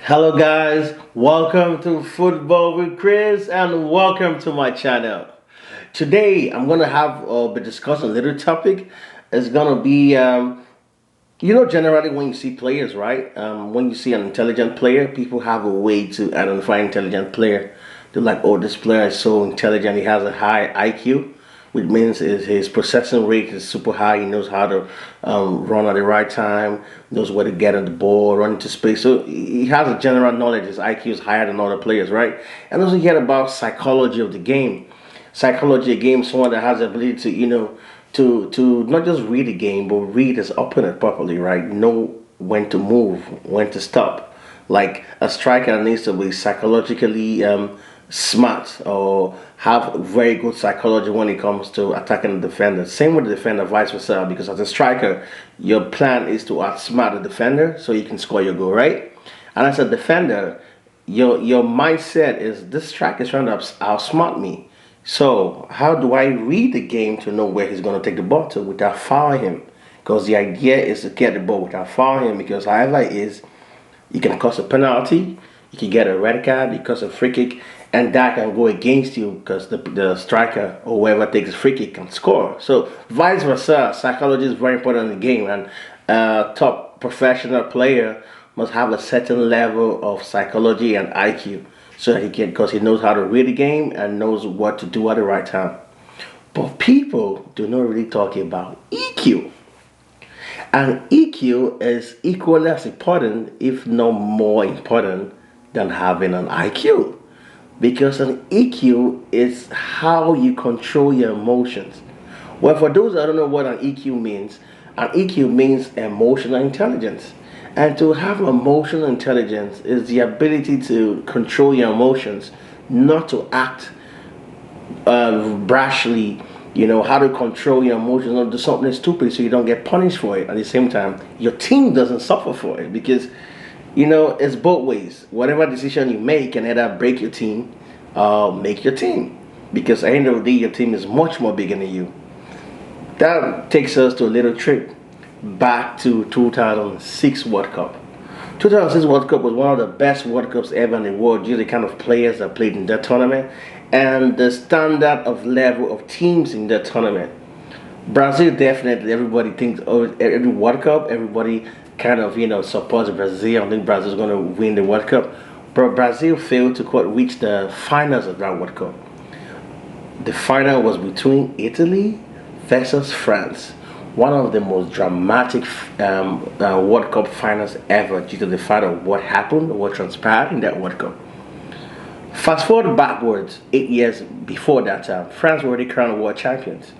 Hello guys, welcome to Football with Chris and welcome to my channel. Today I'm gonna have be discussing a little topic. It's gonna be generally when you see players, right? When you see an intelligent player, people have a way to identify an intelligent player. They're like, oh, this player is so intelligent. He has a high IQ, which means his processing rate is super high. He knows how to run at the right time, knows where to get on the ball, run into space. So he has a general knowledge. His IQ is higher than other players, right? And also, you hear about psychology of the game. Psychology of the game, someone that has the ability to, to not just read the game, but read his opponent properly, right? Know when to move, when to stop. Like a striker needs to be psychologically smart or have very good psychology when it comes to attacking the defender. Same with the defender, vice versa. Because as a striker, your plan is to outsmart the defender so you can score your goal, right? And as a defender, your mindset is this striker is trying to outsmart me. So how do I read the game to know where he's going to take the ball to without fouling him? Because the idea is to get the ball without fouling him. Because however it is, you can cause a penalty, you can get a red card, you cause a free kick, and that can go against you because the striker or whoever takes a free kick can score. So vice versa, psychology is very important in the game, and a top professional player must have a certain level of psychology and IQ so that he can, because he knows how to read the game and knows what to do at the right time. But people do not really talk about EQ. And EQ is equally as important, if not more important, than having an IQ. Because an EQ is how you control your emotions. Well, for those that don't know what an EQ means, an EQ means emotional intelligence. And to have emotional intelligence is the ability to control your emotions, not to act brashly, how to control your emotions or do something stupid so you don't get punished for it. At the same time, your team doesn't suffer for it because, it's both ways. Whatever decision you make can either break your team or make your team. Because at the end of the day, your team is much more bigger than you. That takes us to a little trip back to 2006 World Cup. 2006 World Cup was one of the best World Cups ever in the world due to the kind of players that played in that tournament and the standard of level of teams in that tournament. Brazil definitely, everybody thinks, oh, every World Cup, everybody kind of, supports Brazil. I think Brazil is going to win the World Cup. But Brazil failed to quite reach the finals of that World Cup. The final was between Italy versus France, one of the most dramatic World Cup finals ever due to the fact of what happened, what transpired in that World Cup. Fast forward backwards 8 years before that time, France were already crowned world champions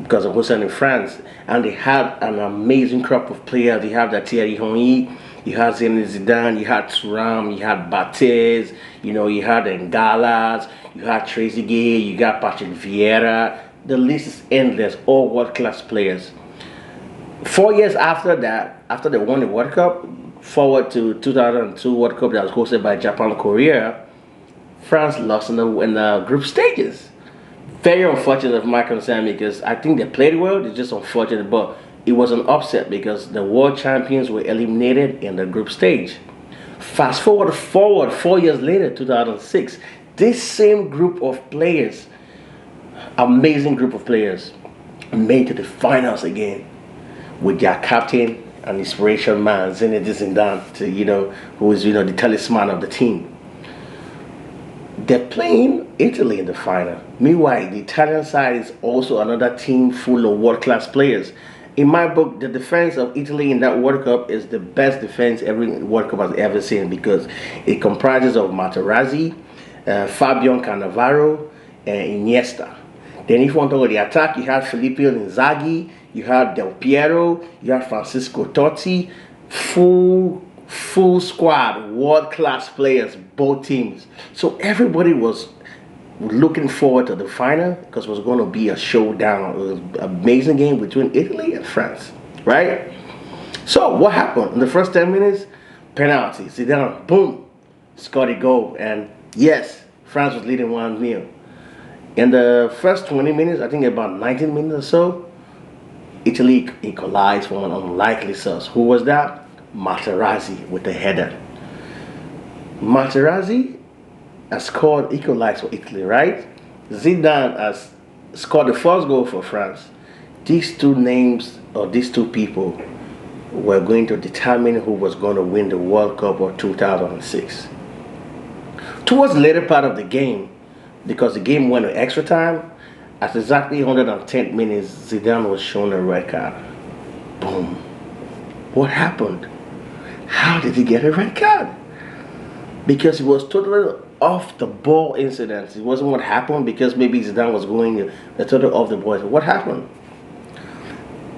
because of what's in France, and they had an amazing crop of players. You have that Thierry Henry, you had Zidane, you had Thuram, you had Bates, you had Ngalas, you had Trezeguet, you got Patrick Vieira. The list is endless, all world-class players. 4 years after that, after they won the World Cup, forward to 2002 World Cup that was hosted by Japan, Korea, France lost in the group stages. Very unfortunate of my concern because I think they played well. It's just unfortunate, but it was an upset because the world champions were eliminated in the group stage. Fast forward 4 years later, 2006, this same group of players, amazing group of players, made to the finals again with their captain and inspiration man Zinedine Zidane, who is the talisman of the team. They're playing Italy in the final. Meanwhile, the Italian side is also another team full of world-class players. In my book, the defense of Italy in that World Cup is the best defense every World Cup has ever seen because it comprises of Materazzi, Fabian Cannavaro, and Iniesta. Then if you want to go to the attack, you have Filippo Inzaghi, you have Del Piero, you have Francisco Totti, full squad, world-class players, both teams. So everybody was looking forward to the final because it was going to be a showdown. It was an amazing game between Italy and France, right? So what happened? In the first 10 minutes, penalty. Zidane, boom, scored a goal. And yes, France was leading 1-0. In the first 20 minutes, I think about 19 minutes or so, Italy equalized from an unlikely source. Who was that? Materazzi with the header. Materazzi has scored equalized for Italy, right? Zidane has scored the first goal for France. These two names, or these two people, were going to determine who was going to win the World Cup of 2006. Towards the later part of the game, because the game went to extra time, at exactly 110 minutes, Zidane was shown a red card. Boom. What happened? How did he get a red card? Because it was totally off the ball incident. It wasn't what happened because maybe Zidane was going the total off the ball. What happened?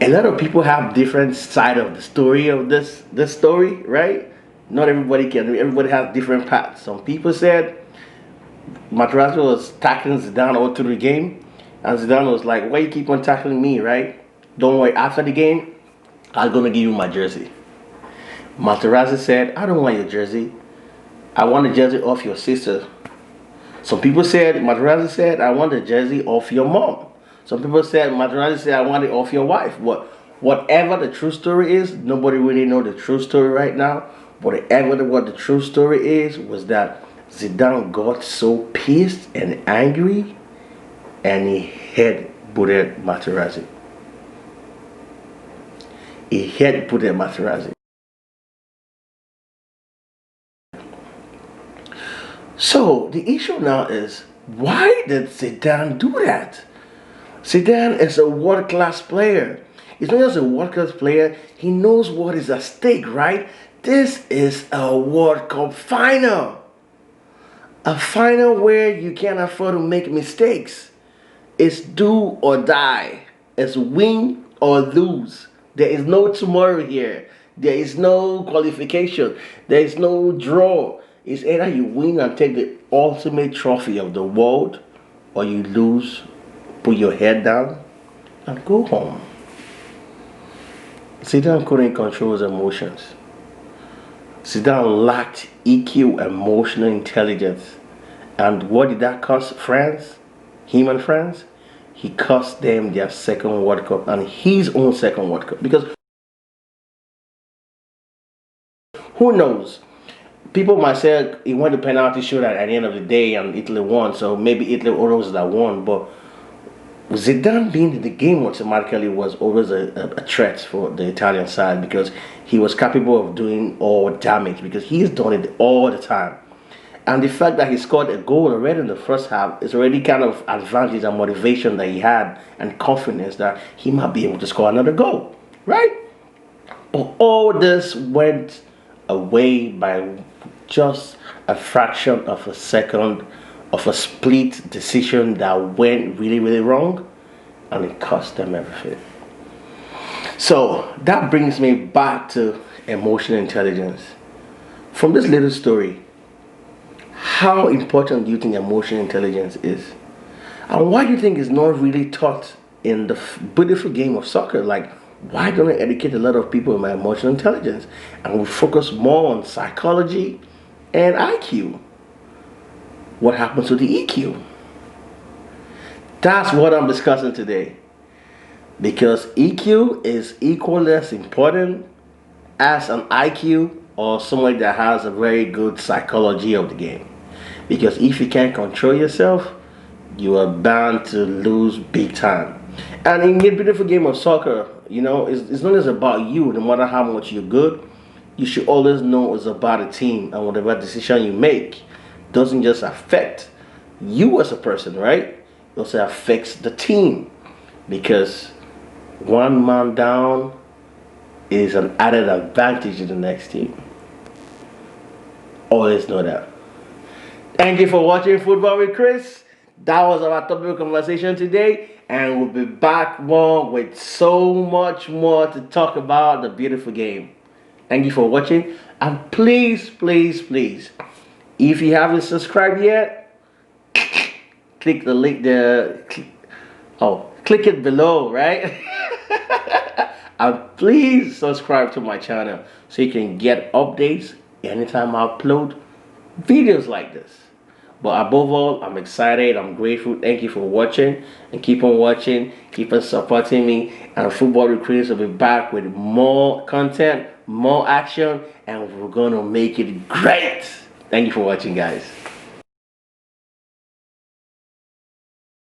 A lot of people have different side of the story of this story, right? Not everybody can. Everybody has different paths. Some people said Materazzi was tackling Zidane all through the game, and Zidane was like, "Why you keep on tackling me, right? Don't worry. After the game, I'm gonna give you my jersey." Materazzi said, "I don't want your jersey. I want the jersey off your sister." Some people said, Materazzi said, "I want the jersey off your mom." Some people said, Materazzi said, "I want it off your wife." Whatever the true story is, nobody really know the true story right now. Whatever what the true story is was that Zidane got so pissed and angry, and he head-butted Materazzi. He head-butted Materazzi. So the issue now is, why did Zidane do that? Zidane is a world-class player. He's not just a world-class player, he knows what is at stake, right? This is a World Cup final. A final where you can't afford to make mistakes. It's do or die. It's win or lose. There is no tomorrow here. There is no qualification. There is no draw. It's either you win and take the ultimate trophy of the world, or you lose, put your head down, and go home. Zidane couldn't control his emotions. Zidane lacked EQ, emotional intelligence. And what did that cost France? Him and France? He cost them their second World Cup and his own second World Cup. Because who knows? People might say he went to penalty shootout at the end of the day and Italy won, so maybe Italy always that won. But Zidane being in the game automatically was always a threat for the Italian side, because he was capable of doing all damage, because he's done it all the time. And the fact that he scored a goal already in the first half is already kind of advantage and motivation that he had, and confidence that he might be able to score another goal, right? But all this went away by just a fraction of a second of a split decision that went really, really wrong, and it cost them everything. So that brings me back to emotional intelligence. From this little story, how important do you think emotional intelligence is? And why do you think it's not really taught in the beautiful game of soccer? Like, why don't I educate a lot of people in my emotional intelligence? And we focus more on psychology and IQ. What happens to the EQ? That's what I'm discussing today. Because EQ is equally as important as an IQ or somebody that has a very good psychology of the game. Because if you can't control yourself, you are bound to lose big time. And in the beautiful game of soccer, you know, it's not just about you. No matter how much you're good, you should always know it's about a team, and whatever decision you make doesn't just affect you as a person, right? It also affects the team, because one man down is an added advantage to the next team. Always know that. Thank you for watching Football with Chris. That was our topic of conversation today, and we'll be back more with so much more to talk about the beautiful game. Thank you for watching, and please, please, please, if you haven't subscribed yet, click the link there. Click it below, right? And please subscribe to my channel so you can get updates anytime I upload videos like this. But above all, I'm excited, I'm grateful. Thank you for watching, and keep on watching, keep on supporting me. And Football with Chris will be back with more content, more action, and we're gonna make it great. Thank you for watching, guys.